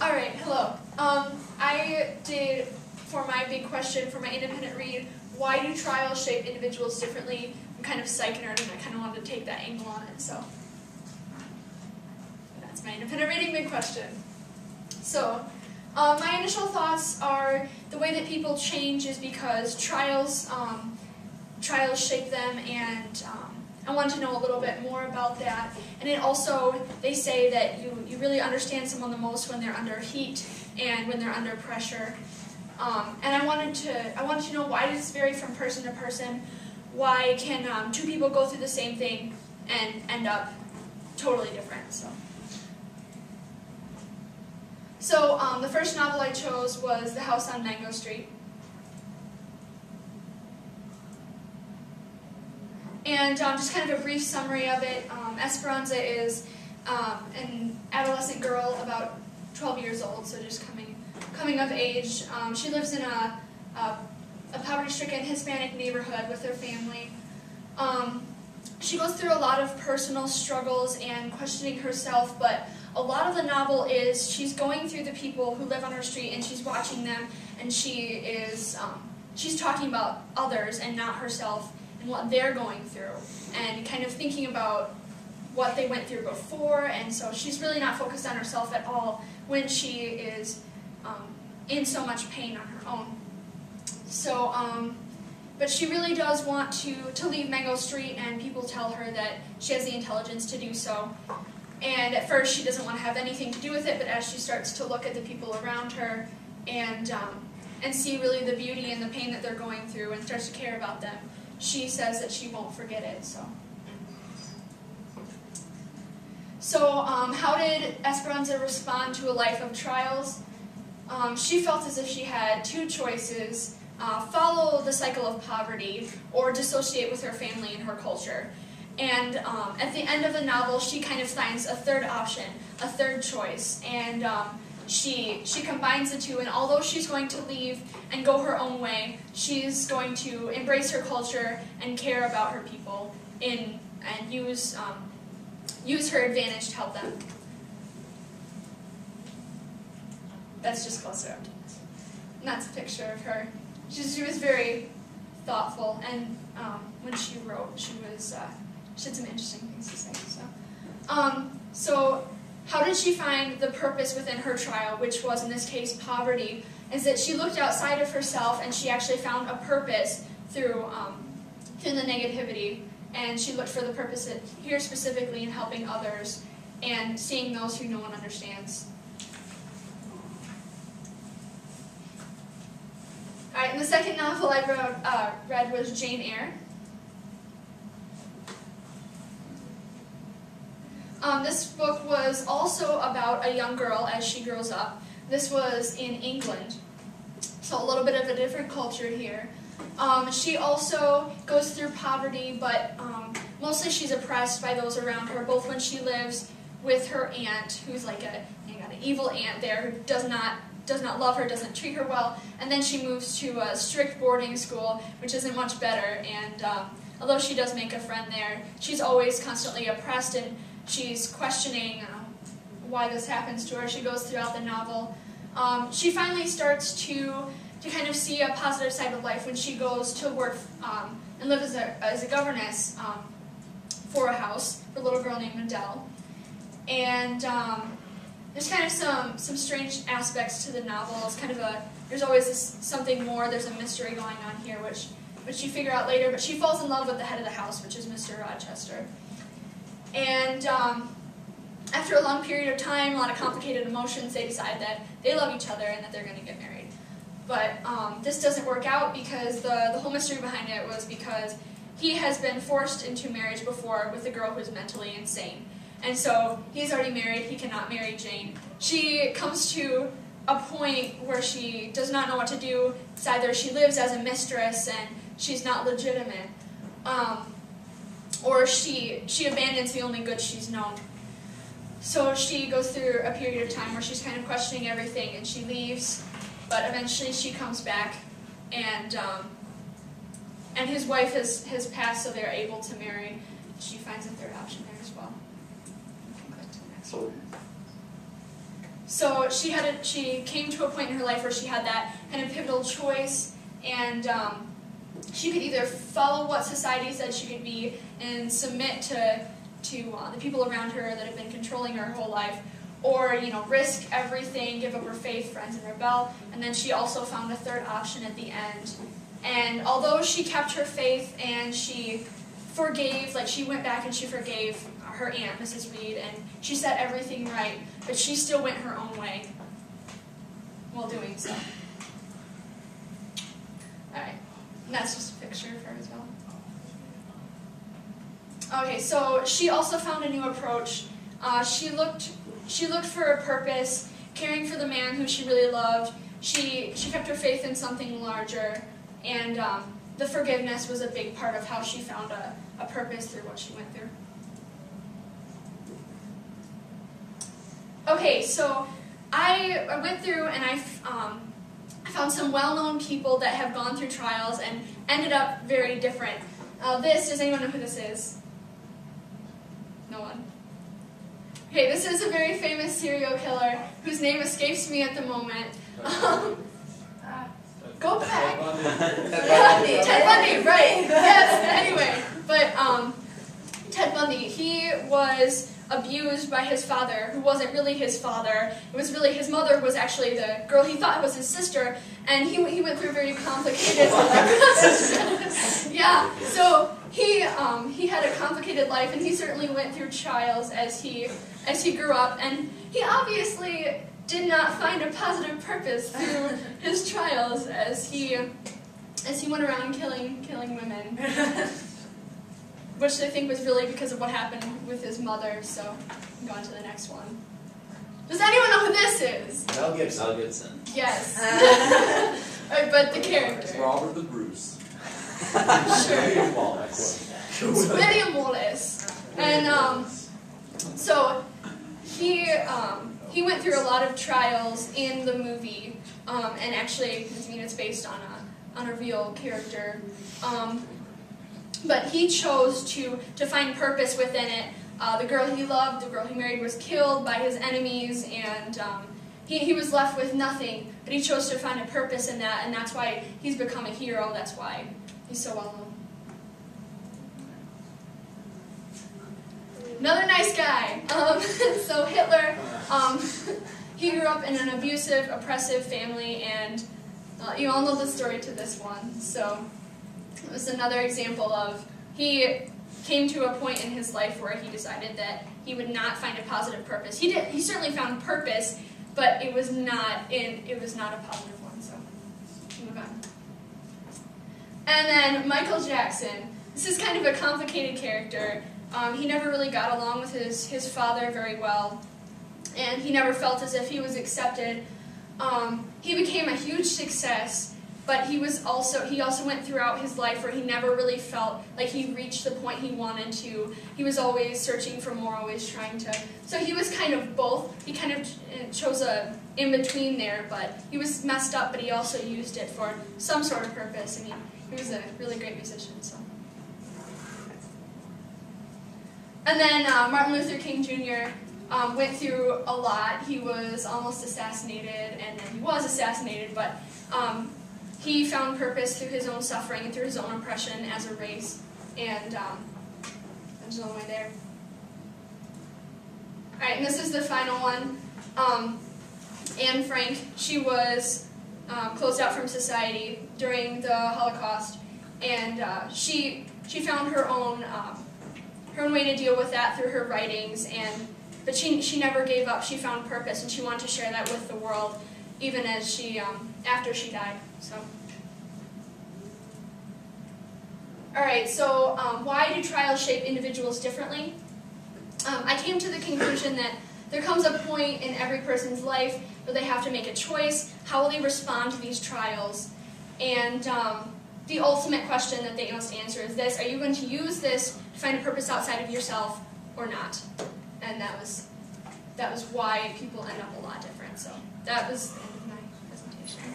Alright, hello. I did, for my big question, for my independent read, why do trials shape individuals differently? I'm kind of psych nerd and I kind of wanted to take that angle on it, so that's my independent reading big question. So, my initial thoughts are the way that people change is because trials shape them, and I want to know a little bit more about that. And it also, they say that you really understand someone the most when they're under heat and when they're under pressure. And I wanted to know, why does this vary from person to person? Why can two people go through the same thing and end up totally different? So the first novel I chose was The House on Mango Street. And just kind of a brief summary of it, Esperanza is an adolescent girl about 12 years old, so just coming of age. She lives in a poverty-stricken Hispanic neighborhood with her family. She goes through a lot of personal struggles and questioning herself, but a lot of the novel is she's going through the people who live on her street and she's watching them, and she's talking about others and not herself and what they're going through, and kind of thinking about what they went through before. And so she's really not focused on herself at all when she is in so much pain on her own. So, but she really does want to leave Mango Street, and people tell her that she has the intelligence to do so. And at first she doesn't want to have anything to do with it, but as she starts to look at the people around her and see really the beauty and the pain that they're going through and starts to care about them, she says that she won't forget it. So how did Esperanza respond to a life of trials? She felt as if she had two choices: follow the cycle of poverty or dissociate with her family and her culture. And at the end of the novel, she kind of finds a third option, a third choice, and she combines the two. And although she's going to leave and go her own way, she's going to embrace her culture and care about her people and use her advantage to help them. That's just closer up to this. And that's a picture of her. She was very thoughtful, and when she wrote, she had some interesting things to say. So how did she find the purpose within her trial, which was, in this case, poverty? Is that she looked outside of herself and she actually found a purpose through the negativity, and she looked for the purpose here specifically in helping others and seeing those who no one understands. All right, and the second novel I read was Jane Eyre. This book was also about a young girl as she grows up. This was in England, so a little bit of a different culture here. She also goes through poverty, but mostly she's oppressed by those around her, both when she lives with her aunt, who's like an evil aunt there, who does not love her, doesn't treat her well, and then she moves to a strict boarding school, which isn't much better, and although she does make a friend there, she's always constantly oppressed, and she's questioning why this happens to her. She goes throughout the novel. She finally starts to kind of see a positive side of life when she goes to work and live as a governess for a house for a little girl named Adele. And there's kind of some strange aspects to the novel. It's kind of there's always something more. There's a mystery going on here, which you figure out later. But she falls in love with the head of the house, which is Mr. Rochester. And after a long period of time, a lot of complicated emotions, they decide that they love each other and that they're going to get married. But this doesn't work out because the whole mystery behind it was because he has been forced into marriage before with a girl who's mentally insane. And so he's already married, he cannot marry Jane. She comes to a point where she does not know what to do. It's either she lives as a mistress and she's not legitimate, or she abandons the only good she's known. So she goes through a period of time where she's kind of questioning everything, and she leaves, but eventually she comes back, and his wife has passed, so they're able to marry. She finds a third option there as well. We can click to the next one. So she came to a point in her life where she had that kind of pivotal choice, and she could either follow what society said she could be and submit to the people around her that have been controlling her whole life, or risk everything, give up her faith, friends, and rebel. And then she also found a third option at the end. And although she kept her faith and she forgave, like she went back and she forgave her aunt, Mrs. Reed, and she set everything right, but she still went her own way while doing so. Alright, and that's just a picture of her as well. Okay, so she also found a new approach. She looked for a purpose, caring for the man who she really loved. She kept her faith in something larger, and the forgiveness was a big part of how she found a purpose through what she went through. Okay, so I went through and I found some well-known people that have gone through trials and ended up very different. Does anyone know who this is? No one? Okay, this is a very famous serial killer whose name escapes me at the moment. Go back! Ted Bundy, right. Yes, anyway. But Ted Bundy, he was abused by his father, who wasn't really his father. It was really his mother was actually the girl he thought was his sister, and he went through a very complicated yeah, so he had a complicated life, and he certainly went through trials as he grew up, and he obviously did not find a positive purpose through his trials as he went around killing women. Which I think was really because of what happened with his mother, so I'm going to the next one. Does anyone know who this is? Mel Gibson. Mel Gibson. Yes. But the character. Robert the Bruce. Sure. William Wallace. William Wallace. And so he went through a lot of trials in the movie, and actually, it's based on a real character. But he chose to find purpose within it. The girl he loved, the girl he married, was killed by his enemies, and he was left with nothing. But he chose to find a purpose in that, and that's why he's become a hero. That's why he's so well known. Another nice guy. So Hitler, he grew up in an abusive, oppressive family, and you all know the story to this one. So it was another example of he came to a point in his life where he decided that he would not find a positive purpose. He certainly found purpose, but it was not a positive one. So move on. And then Michael Jackson. This is kind of a complicated character. He never really got along with his father very well, and he never felt as if he was accepted. He became a huge success. But he also went throughout his life where he never really felt like he reached the point he wanted to. He was always searching for more, always trying to. So he was kind of both. He kind of chose a in-between there, but he was messed up, but he also used it for some sort of purpose. I mean, he was a really great musician. So. And then Martin Luther King Jr. Went through a lot. He was almost assassinated, and then he was assassinated, but he found purpose through his own suffering and through his own oppression as a race, and there's no way there. Alright, and this is the final one. Anne Frank, she was closed out from society during the Holocaust, and she found her own way to deal with that through her writings, but she never gave up. She found purpose, and she wanted to share that with the world, even as after she died. So, all right. So, why do trials shape individuals differently? I came to the conclusion that there comes a point in every person's life where they have to make a choice. How will they respond to these trials? And the ultimate question that they must answer is this: are you going to use this to find a purpose outside of yourself, or not? And that was why people end up a lot different. So that was the end of my presentation.